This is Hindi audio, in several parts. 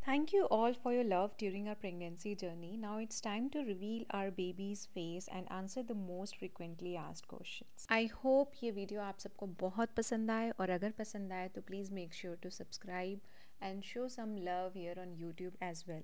Thank you all for your love during our pregnancy journey. Now it's time to reveal our baby's face and answer the most frequently asked questions. I hope ये वीडियो आप सबको बहुत पसंद आए और अगर पसंद आए तो please make sure to subscribe and show some love here on YouTube as well.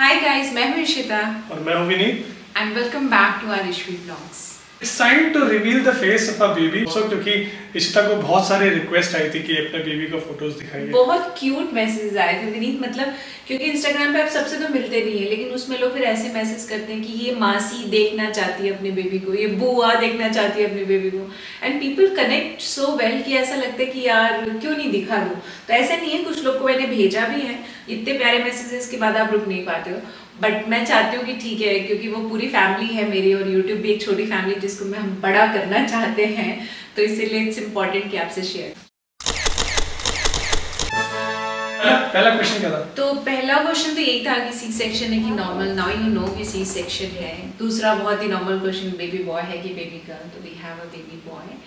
Hi guys, मैं हूं इशिता और मैं हूं Vineet and welcome back to our Ishvi vlogs. It's time to reveal the face of a baby. क्योंकि इशिता को बहुत सारे रिक्वेस्ट आई थी कि अपने बेबी का फोटोज दिखाइए. बहुत क्यूट मैसेजेस आए थे विनीत, मतलब क्योंकि इंस्टाग्राम पे आप सबसे तो मिलते नहीं है, लेकिन उसमें लोग फिर ऐसे मैसेज करते हैं कि ये मासी देखना चाहती है अपने बेबी को, ये बुआ देखना चाहती है अपने बेबी को, and people connect so well कि ऐसा लगता है कि यार क्यों नहीं दिखा दूं. तो ऐसा नहीं है, कुछ लोग को मैंने भेजा भी है. इतने प्यारे मैसेजेस के बाद आप रुक नहीं पाते हो, बट मैं चाहती हूँ कि ठीक है, क्योंकि वो पूरी फैमिली है मेरी और यूट्यूब भी एक छोटी फैमिली जिसको मैं हम बड़ा करना चाहते हैं, तो इसीलिए इट्स इम्पोर्टेंट कि आपसे शेयर. पहला क्वेश्चन क्या था? तो पहला क्वेश्चन तो यही था कि सी सेक्शन है कि नॉर्मल. नाउ यू नो कि सी सेक्शन है. दूसरा बहुत ही नॉर्मल क्वेश्चन बेबी बॉय है कि बेबी गर्ल. तो we have a baby boy.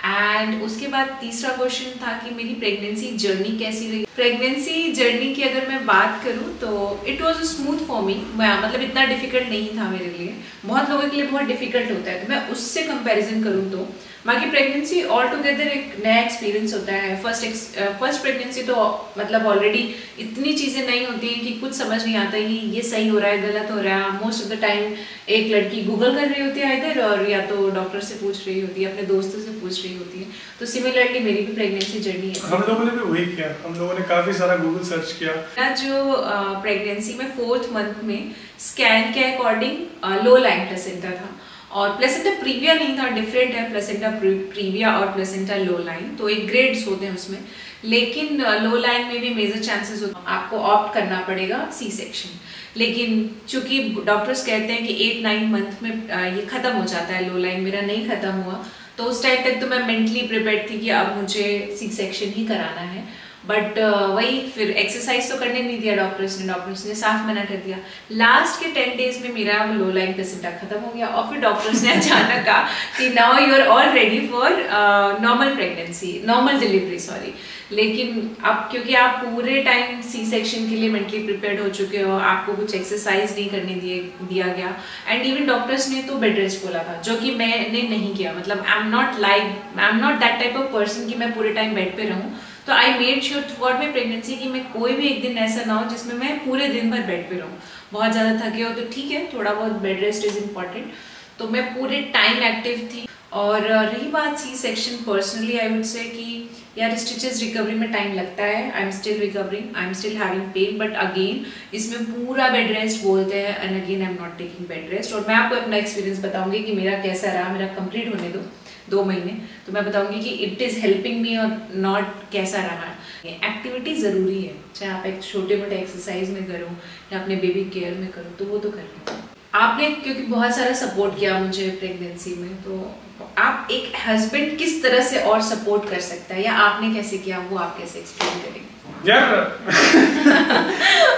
And उसके बाद तीसरा क्वेश्चन था कि मेरी प्रेगनेंसी जर्नी कैसी रही. प्रेगनेंसी जर्नी की अगर मैं बात करूं तो it was smooth for me. मतलब इतना डिफिकल्ट नहीं था मेरे लिए. बहुत लोगों के लिए बहुत डिफिकल्ट होता है, तो मैं उससे कंपैरिजन करूं तो बाकी प्रेगनेंसी ऑल टुगेदर एक नया एक्सपीरियंस होता है. फर्स्ट प्रेगनेंसी तो मतलब ऑलरेडी इतनी चीज़ें नहीं होती हैं कि कुछ समझ नहीं आता कि ये सही हो रहा है गलत हो रहा है. मोस्ट ऑफ द टाइम एक लड़की गूगल कर रही होती है इधर, और या तो डॉक्टर से पूछ रही होती है, अपने दोस्तों से पूछ रही होती है. तो सिमिलरली मेरी भी प्रेगनेंसी जर्नी है. हम लोगों ने भी वही किया. हम लोगों ने काफ़ी सारा गूगल सर्च किया. जो प्रेगनेंसी में 4th मंथ में स्कैन के अकॉर्डिंग लो लाइन प्लेसेंटा था, और प्लेसेंटा प्रीविया नहीं था. डिफरेंट है प्लेसेंटा प्रीविया और प्लेसेंटा लो लाइन. तो एक ग्रेड्स होते हैं उसमें, लेकिन लो लाइन में भी मेजर चांसेस होते हैं आपको ऑप्ट करना पड़ेगा सी सेक्शन. लेकिन चूंकि डॉक्टर्स कहते हैं कि 8-9 मंथ में ये खत्म हो जाता है लो लाइन. मेरा नहीं खत्म हुआ, तो उस टाइम तक तो मैं मेंटली प्रिपेयर्ड थी कि अब मुझे सी सेक्शन ही कराना है. बट वही फिर एक्सरसाइज तो करने नहीं दिया डॉक्टर्स ने साफ मना कर दिया. लास्ट के 10 डेज में मेरा लो लाइन प्लेसेंटा खत्म हो गया, और फिर डॉक्टर्स ने अचानक कहा कि now you are all ready for normal pregnancy, normal delivery sorry. लेकिन अब क्योंकि आप पूरे टाइम सी सेक्शन के लिए मेंटली प्रिपेयर्ड हो चुके हो, आपको कुछ एक्सरसाइज नहीं करने दिया गया, एंड इवन डॉक्टर्स ने तो बेड रेस्ट बोला था, जो कि मैंने नहीं किया. मतलब आई am not that type of person कि मैं पूरे टाइम बेड पे रहूं. तो I made sure throughout my pregnancy कि मैं कोई भी एक दिन ऐसा ना हो जिसमें मैं पूरे दिन भर बेड पे रहूँ. बहुत ज़्यादा थके हो तो ठीक है, थोड़ा बहुत बेड रेस्ट इज इम्पॉर्टेंट. तो मैं पूरे टाइम एक्टिव थी. और रही बात C section, personally I would say कि यार स्टिचेस रिकवरी में टाइम लगता है. I am still recovering, I am still having pain, but again इसमें पूरा बेड रेस्ट बोलते हैं, and again I am not taking bed rest. और मैं आपको अपना एक्सपीरियंस बताऊंगी कि मेरा कैसा रहा. मेरा कंप्लीट होने दो 2 महीने, तो मैं बताऊंगी कि इट इज़ हेल्पिंग मी और नॉट कैसा रहा. एक्टिविटी ज़रूरी है, चाहे आप एक छोटे मोटे एक्सरसाइज में करो या अपने बेबी केयर में करो, तो वो तो कर लो. आपने क्योंकि बहुत सारा सपोर्ट किया मुझे प्रेगनेंसी में, तो आप एक हस्बैंड किस तरह से और सपोर्ट कर सकता है, या आपने कैसे किया, वो आप कैसे एक्सप्लेन करेंगे? यार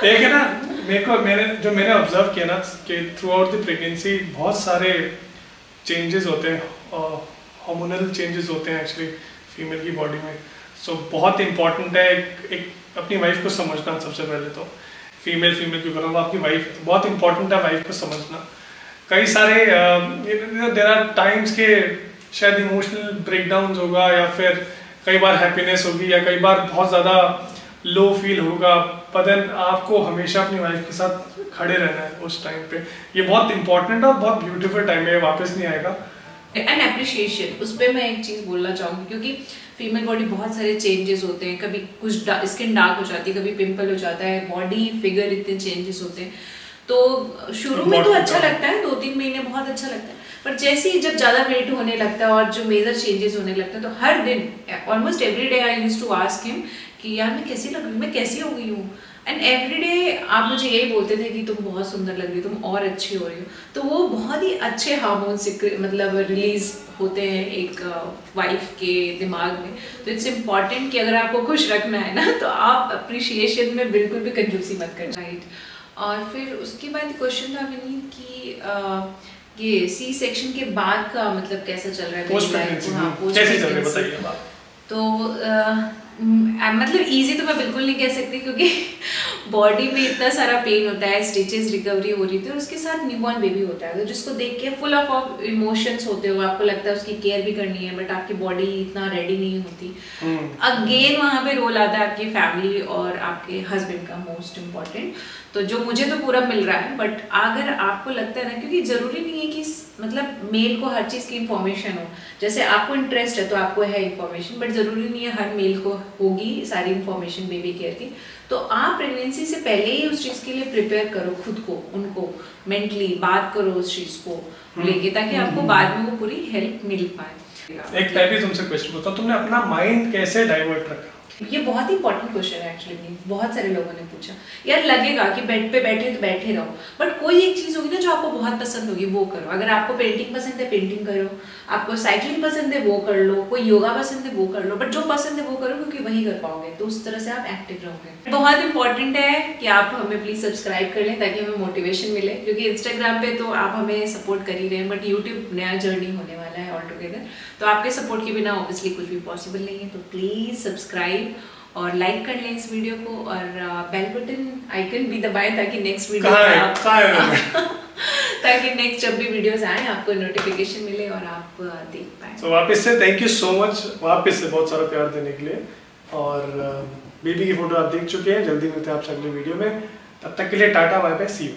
एक है ना, मैंने ऑब्जर्व किया ना कि थ्रू आउट द प्रेगनेंसी बहुत सारे चेंजेस होते हैं, हार्मोनल चेंजेस होते हैं एक्चुअली फीमेल की बॉडी में. सो बहुत इंपॉर्टेंट है एक अपनी वाइफ को समझना. सबसे पहले तो फीमेल क्यों कर रहा हूँ, आपकी वाइफ तो बहुत इंपॉर्टेंट है वाइफ को समझना. कई सारे देयर आर टाइम्स के शायद इमोशनल ब्रेकडाउन होगा, या फिर कई बार हैप्पीनेस होगी, या कई बार बहुत ज़्यादा लो फील होगा. पर देन आपको हमेशा अपनी वाइफ के साथ खड़े रहना है उस टाइम पे. ये बहुत इंपॉर्टेंट और बहुत ब्यूटीफुल टाइम है, वापस नहीं आएगा. एंड एप्रिशिएशन, उस पर मैं एक चीज़ बोलना चाहूँगी, क्योंकि फीमेल बॉडी बहुत सारे चेंजेस होते हैं. कभी कुछ स्किन डार्क हो जाती है, कभी पिंपल हो जाता है, बॉडी फिगर इतने चेंजेस होते हैं. तो शुरू में तो अच्छा लगता है, 2-3 महीने बहुत अच्छा लगता है, पर जैसे ही जब ज़्यादा वेट होने लगता है और जो मेजर चेंजेस होने लगता है, तो हर दिन almost every day I used to ask him कि यार मैं कैसी लग रही हूँ, मैं कैसी हो गई हूँ. एंड एवरी डे आप मुझे यही बोलते थे कि तुम बहुत सुंदर लग रही हो, तुम और अच्छी हो रही हो. तो वो बहुत ही अच्छे हार्मोन्स मतलब रिलीज होते हैं एक वाइफ के दिमाग में. तो इट्स इम्पॉर्टेंट कि अगर आपको खुश रखना है ना, तो आप अप्रिशिएशन में बिल्कुल भी कंजूसी मत करना. राइट. और फिर उसके बाद क्वेश्चन था विनीत कि ये सी सेक्शन के बाद का मतलब कैसा चल रहा है, पोस्ट प्रेगनेंसी कैसे चल रहा है बताइए आप. तो मतलब इजी तो मैं बिल्कुल नहीं कह सकती, क्योंकि बॉडी में इतना सारा पेन होता है, स्टिचेस रिकवरी हो रही थी और उसके साथ न्यूबॉर्न बेबी होता है, तो जिसको देख के फुल ऑफ इमोशंस होते हो, आपको लगता है उसकी केयर भी करनी है, बट आपकी बॉडी इतना रेडी नहीं होती। अगेन वहाँ पे रोल आता है आपकी फैमिली और आपके हस्बैंड का, मोस्ट इम्पॉर्टेंट। तो जो मुझे तो पूरा मिल रहा है, बट अगर आपको लगता है ना, क्योंकि जरूरी नहीं है कि मतलब मेल को हर चीज़ की इन्फॉर्मेशन हो, जैसे आपको इंटरेस्ट है तो आपको है इन्फॉर्मेशन, बट ज़रूरी नहीं है हर मेल को होगी सारी इन्फॉर्मेशन बेबी केयर की। तो आप प्रेगनेंसी से पहले ही उस चीज़ के लिए प्रिपेयर करो खुद को, उनको मेंटली बात करो उस चीज़ को लेके, ताकि आपको बाद में वो पूरी हेल्प मिल पाए। एक मैं भी तुमसे क्वेश्चन पूछता हूँ, तुमने अपना माइंड कैसे डाइवर्ट रखा? ये बहुत ही इंपॉर्टेंट क्वेश्चन है एक्चुअली, बहुत सारे लोगों ने पूछा। यार लगेगा कि बेड पे बैठे तो बैठे रहो, बट कोई एक चीज़ होगी ना जो आपको बहुत पसंद होगी, वो करो। अगर आपको पेंटिंग पसंद है पेंटिंग करो, आपको साइकिलिंग पसंद है वो कर लो, कोई योगा पसंद है वो कर लो, बट जो पसंद है वो करो, क्योंकि वही कर पाओगे, तो उस तरह से आप एक्टिव रहोगे। बहुत इंपॉर्टेंट है कि आप हमें प्लीज सब्सक्राइब कर लें ताकि हमें मोटिवेशन मिले, क्योंकि इंस्टाग्राम पे तो आप हमें सपोर्ट कर ही रहे हैं, बट यूट्यूब नया जर्नी होने वाला है ऑल टुगेदर, तो आपके सपोर्ट के बिना ऑब्वियसली कुछ भी पॉसिबल नहीं है। तो प्लीज सब्सक्राइब और लाइक कर लें इस वीडियो को, और बेल बटन आइकन भी दबाएं ताकि नेक्स्ट वीडियो ताकि नेक्स्ट जब भी वीडियोस आए आपको नोटिफिकेशन मिले और आप देख पाएं। तो वापस से थैंक यू सो मच, वापस से बहुत सारा प्यार देने के लिए। और बेबी की फोटो आप देख चुके हैं, जल्दी मिलते हैं आपसे अगले वीडियो में, तब तक के लिए टाटा बाय बाय, सी यू।